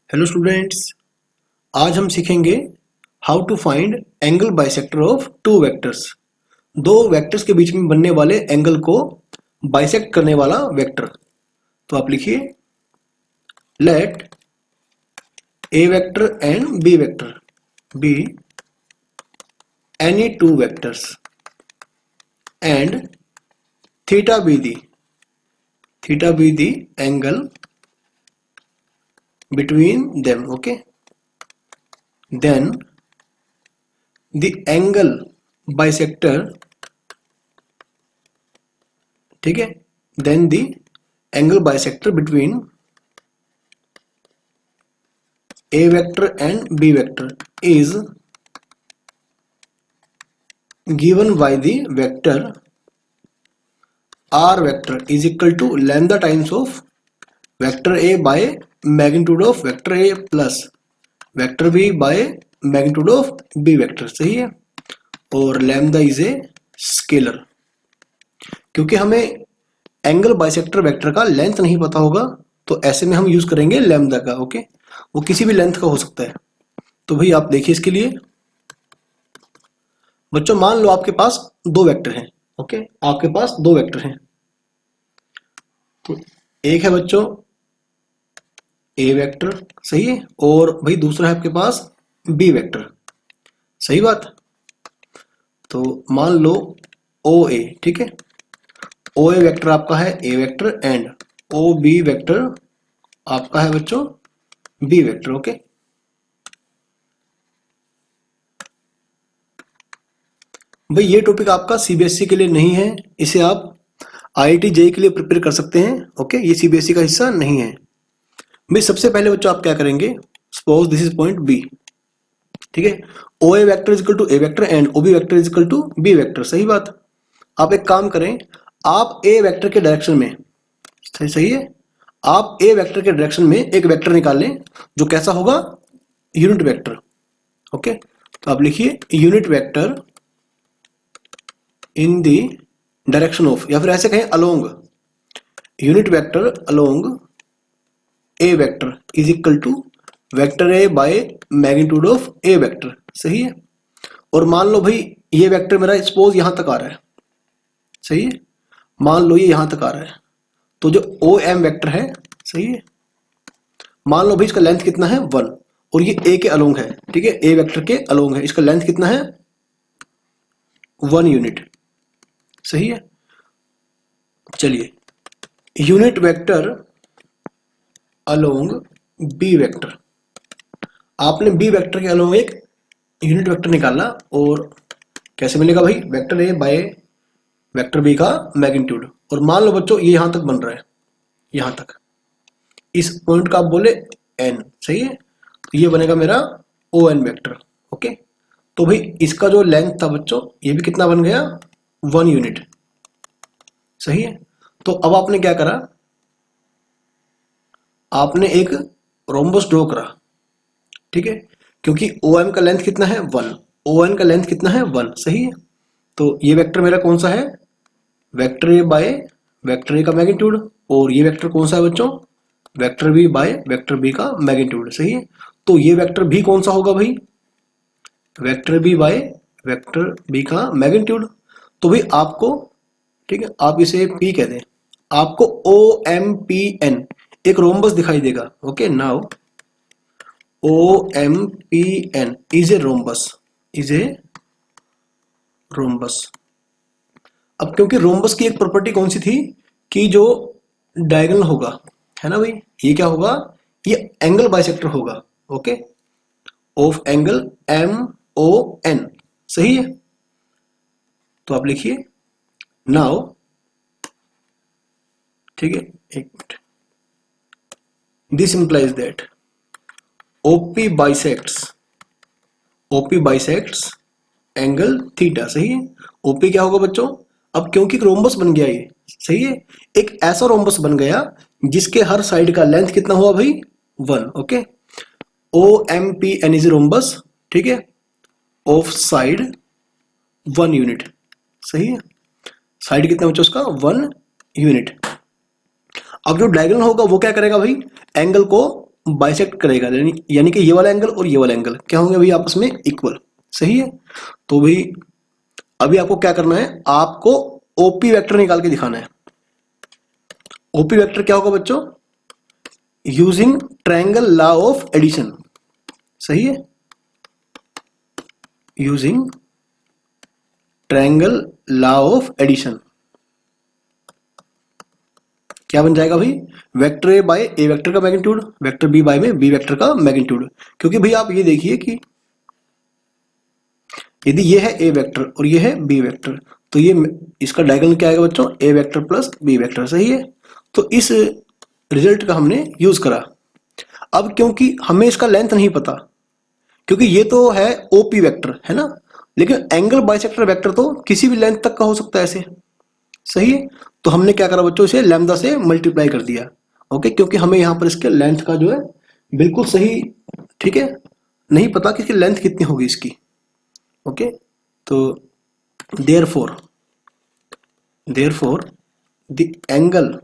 Hello students, आज हम सीखेंगे how to find angle bisector of two vectors. दो वेक्टर्स के बीच में बनने वाले एंगल को बाइसेक्ट करने वाला वेक्टर। तो आप लिखिए let A vector and B vector be any two vectors and theta be the angle between them. Okay, then the angle bisector, ठीक है, then the angle bisector between a vector and b vector is given by the vector r vector is equal to lambda times of vector a by magnitude of vector a plus vector b by magnitude of b vector। सही है। और lambda is a scalar. क्योंकि हमें angle bisector vector का length नहीं पता होगा तो ऐसे में हम यूज करेंगे लैम्डा का। ओके, वो किसी भी लेंथ का हो सकता है। तो भाई आप देखिए इसके लिए बच्चों, मान लो आपके पास दो वेक्टर हैं। ओके, आपके पास दो वेक्टर हैं। तो एक है बच्चों ए वेक्टर, सही है, और भाई दूसरा है आपके पास बी वेक्टर। सही बात। तो मान लो ओ ए, ठीक है, ओ ए वेक्टर आपका है A vector and O B vector आपका है बच्चों बी वेक्टर। ओके, भाई ये टॉपिक आपका सीबीएसई के लिए नहीं है, इसे आप आईआईटी जेईई के लिए प्रिपेयर कर सकते हैं। ओके, ये सीबीएसई का हिस्सा नहीं है। भाई सबसे पहले बच्चों आप क्या करेंगे, suppose this is point B, ठीक है, O A vector is equal to A vector and O B vector is equal to B vector. सही बात। आप एक काम करें, आप ए वेक्टर के डायरेक्शन में, सही है, आप ए वेक्टर के डायरेक्शन में एक वेक्टर निकाल लें जो कैसा होगा, यूनिट वेक्टर। ओके, तो आप लिखिए unit vector in the direction of, या फिर ऐसे कहें along, unit vector along A vector is equal to vector A by magnitude of A vector. सही है। और मान लो भाई ये वेक्टर मेरा सपोज यहां तक आ रहा है। सही है, मान लो ये यहां तक आ रहा है, तो जो ओ एम वेक्टर है, सही है, मान लो भाई इसका लेंथ कितना है 1, और ये ए के अलोंग है, ठीक है, ए वेक्टर के अलोंग है, इसका लेंथ कितना है 1 यूनिट। सही है। चलिए, unit vector along B vector, आपने बी वेक्टर के अलोंग एक यूनिट वेक्टर निकाला, और कैसे मिलेगा भाई, vector A by vector B का मैग्नीट्यूड। और मान लो बच्चों ये यहां तक बन रहा है, यहां तक, इस पॉइंट का आप बोले एन। सही है, तो ये बनेगा मेरा ओ एन वेक्टर। ओके, तो भाई इसका जो लेंथ था बच्चों, ये भी कितना बन गया 1 यूनिट। सही है। तो अब आपने क्या करा, आपने एक रोम्बस ड्रॉ करा, ठीक है, क्योंकि ओ एम का लेंथ कितना है 1, ओ एन का लेंथ कितना है 1। सही है। तो ये वेक्टर मेरा कौन सा है, vector A by vector A का मैग्नीट्यूड, और ये वेक्टर कौन सा है बच्चों, vector B by vector B का मैग्नीट्यूड। सही है। तो ये वेक्टर भी कौन सा होगा भाई, vector B by vector B का मैग्नीट्यूड। तो भाई आपको, ठीक है, आप इसे पी कह दें, आपको ओ एम पी एन एक रोम्बस दिखाई देगा। Okay, now O M P N is a rhombus, is a rhombus. अब क्योंकि रोम्बस की एक प्रॉपर्टी कौन सी थी कि जो डायगोनल होगा, है ना भाई, ये क्या होगा, ये एंगल बाइसेक्टर होगा। Okay, of angle M O N. सही है। तो आप लिखिए नाउ, ठीक है, एक minute, this implies that OP bisects angle theta. सही है। ओपी क्या होगा बच्चों, अब क्योंकि रोम्बस बन गया ये, सही है, एक ऐसा रोम्बस बन गया जिसके हर साइड का लेंथ कितना हुआ भाई 1। Okay, O M P N is rhombus, ठीक है, ऑफ साइड 1 यूनिट। सही है। साइड कितना बच्चों उसका 1 यूनिट। अब जो डायगोनल होगा वो क्या करेगा भाई, एंगल को बाइसेक्ट करेगा, यानी कि ये वाला एंगल और ये वाला एंगल क्या होंगे भाई आपस में इक्वल। सही है। तो भाई अभी आपको क्या करना है, आपको ओपी वेक्टर निकाल के दिखाना है। ओपी वेक्टर क्या होगा बच्चों, using triangle law of addition. सही है, using triangle law of addition क्या बन जाएगा भाई, vector A by A vector का मैग्नीट्यूड, वेक्टर बी बाय में बी वेक्टर का मैग्नीट्यूड। क्योंकि भाई आप ये देखिए कि यदि ये है ए वेक्टर और ये है बी वेक्टर, तो ये इसका डायगोनल क्या आएगा बच्चों, ए वेक्टर प्लस बी वेक्टर। सही है। तो इस रिजल्ट का हमने यूज करा। अब क्योंकि हमें इसका लेंथ नहीं पता, क्योंकि ये तो है ओपी वेक्टर है ना, लेकिन एंगल बाइसेक्टर वेक्टर तो किसी भी लेंथ तक का हो सकता है ऐसे। सही है। तो हमने क्या करा बच्चों, इसे लैम्डा से मल्टीप्लाई कर दिया। ओके, क्योंकि हमें यहां पर इसके लेंथ का जो है बिल्कुल सही, ठीक है, नहीं पता कि इसकी लेंथ कितनी होगी इसकी। ओके, तो therefore the angle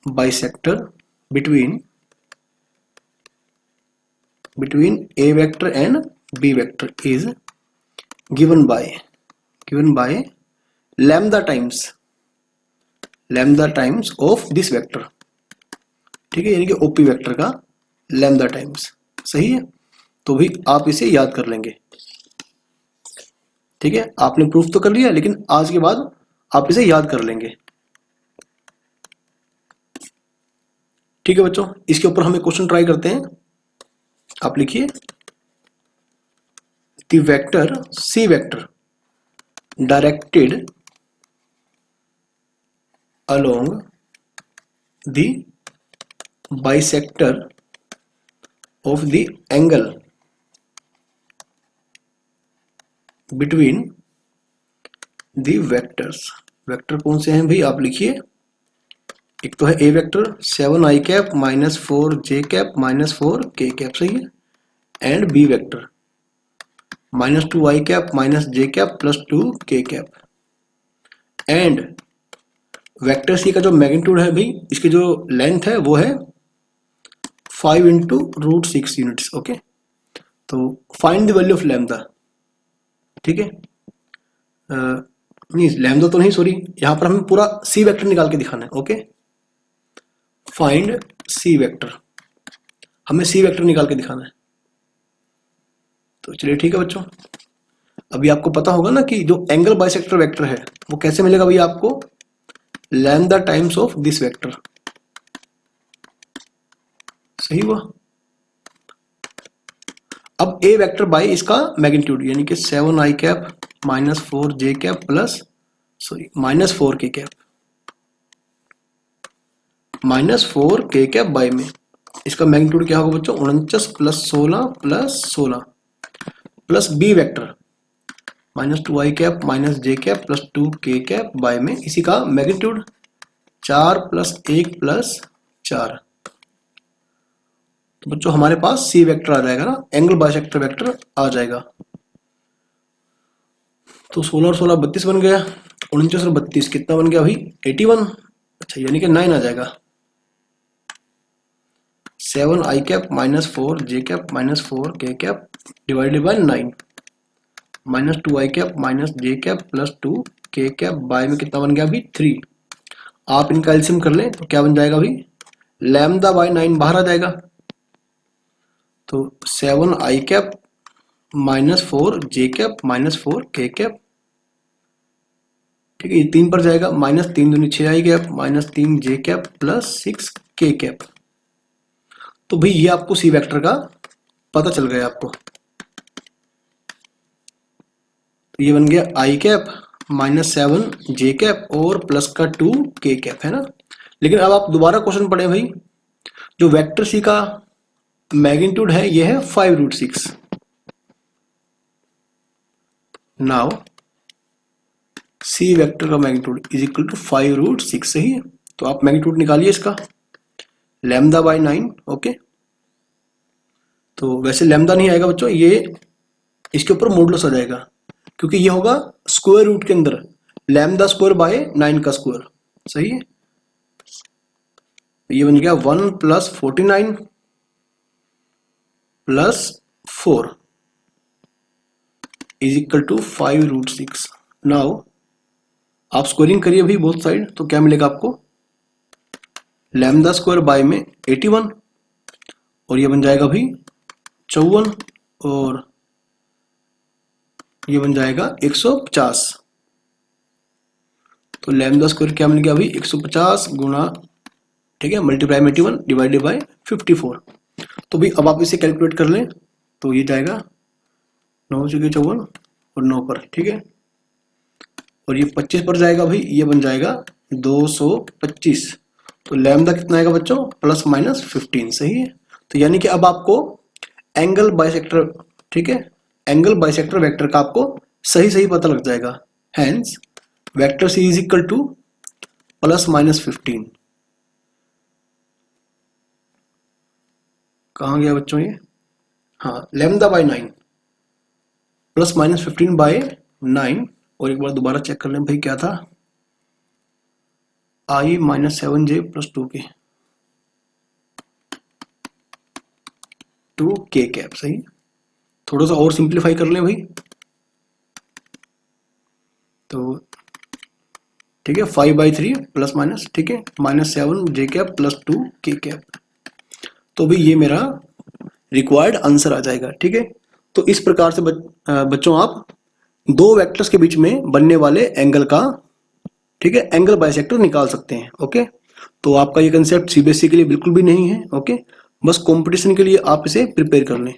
bisector between a vector and b vector is given by lambda times of this vector। ठीक है, यानी कि ओपी वेक्टर का लैम्डा टाइम्स। सही है। तो भी आप इसे याद कर लेंगे। ठीक है, आपने प्रूफ तो कर लिया, लेकिन आज के बाद आप इसे याद कर लेंगे। ठीक है बच्चों, इसके ऊपर हम एक क्वेश्चन ट्राई करते हैं। आप लिखिए, the vector C vector directed along the bisector of the angle between the vectors। Vector कौन से हैं भाई, आप लिखिए। एक तो है A vector 7i cap minus 4j cap minus 4k cap. सही है। And B vector -2i cap minus j cap plus 2k cap. And vector C का जो मैग्नीट्यूड है भाई, इसकी जो लेंथ है वो है 5 इंटू रूट 6 यूनिट्स। ओके, तो find the value of lambda. ठीक है, नहीं लैम्डा तो नहीं, सॉरी, यहां पर हमें पूरा सी वेक्टर निकाल के दिखाना है। ओके, फाइंड सी वेक्टर, हमें सी वेक्टर निकाल के दिखाना है। तो चलिए ठीक है बच्चों, अभी आपको पता होगा ना कि जो एंगल बाइसेक्टर वेक्टर है वो कैसे मिलेगा भाई आपको, lambda times of this vector. सही हुआ। अब ए वेक्टर बाय इसका मैग्नीट्यूड, यानी कि 7i cap minus 4j cap plus minus 4k cap, minus 4k cap by में इसका मैग्नीट्यूड क्या होगा बच्चों, 49 plus 16 plus 16 plus B vector -2i cap minus j cap plus 2k cap by में इसी का मैग्नीट्यूड 4 प्लस 1 प्लस 4। तो बच्चों हमारे पास सी वेक्टर आ जाएगा ना, एंगल बाइसेक्टर वेक्टर आ जाएगा। तो 16 और 16 32 बन गया, 49 और 32 कितना बन गया भाई 81। अच्छा, यानी कि 9 आ जाएगा। 7i cap minus 4j cap minus 4k cap divided by 9 -2i cap minus j cap plus 2k cap by में कितना बन गया अभी 3। आप इनका एलसीएम कर लें तो क्या बन जाएगा अभी, लैम्डा बाय 9 बाहर आ जाएगा। तो 7i cap minus 4j cap minus 4k cap, ठीक है, ये 3 पर जाएगा, माइनस 3 दूनी 6i cap minus 3j cap plus 6k cap. तो भाई ये आपको सी वेक्टर का पता चल गया आपको। तो ये बन गया i cap minus 7j cap और प्लस का 2k कैप, है ना। लेकिन अब आप दोबारा क्वेश्चन पढ़े भाई, जो वेक्टर सी का मैग्नीट्यूड है ये है 5√6। नाउ सी वेक्टर का मैग्नीट्यूड इज इक्वल टू 5√6। सही है। तो आप मैग्नीट्यूड निकालिए इसका, लैम्डा बाय 9। ओके, तो वैसे लैम्डा नहीं आएगा बच्चों, ये इसके ऊपर मॉडुलस आ जाएगा, क्योंकि ये होगा स्क्वायर रूट के अंदर लैम्डा स्क्वायर बाय 9 का स्क्वायर। सही है, ये बन गया 1 + 49 + 4 = 5√6। नाउ आप स्क्वायरिंग करिए भाई बोथ साइड, तो क्या मिलेगा आपको, λ² बाय में 81 और ये बन जाएगा भाई 54 और ये बन जाएगा 150। तो λ² क्या मिल गया भाई 150 गुणा, ठीक है, मल्टीप्लाई में 81 डिवाइडेड बाय 54। तो भाई अब आप इसे कैलकुलेट कर लें, तो ये जाएगा 9 × 54 और 9 पर, ठीक है, और ये 25 पर जाएगा भाई, ये बन जाएगा 225। तो लैम्डा कितना आएगा बच्चों, ±15, सही है। तो यानी कि अब आपको एंगल बाइसेक्टर, ठीक है, एंगल बाइसेक्टर वेक्टर का आपको सही पता लग जाएगा। Hence vector C = ±15। कहाँ गया बच्चों ये, हाँ, λ/9 ±15/9। और एक बार दोबारा चेक कर लें भाई क्या था, I - 7j + 2k 2k cap, सही। थोड़ा सा और सिंप्लीफाई कर लें भाई, तो ठीक है 5/3 ±, ठीक है, -7j कैप + 2k कैप। तो भी ये मेरा रिक्वायर्ड आंसर आ जाएगा, ठीक है। तो इस प्रकार से बच्चों आप दो वेक्टर्स के बीच में बनने वाले एंगल का, ठीक है, एंगल बाइसेक्टर निकाल सकते हैं। ओके, तो आपका ये कंसेप्ट सीबीएसई के लिए बिल्कुल भी नहीं है। ओके, बस कंपटीशन के लिए आप इसे प्रिपेयर कर लें।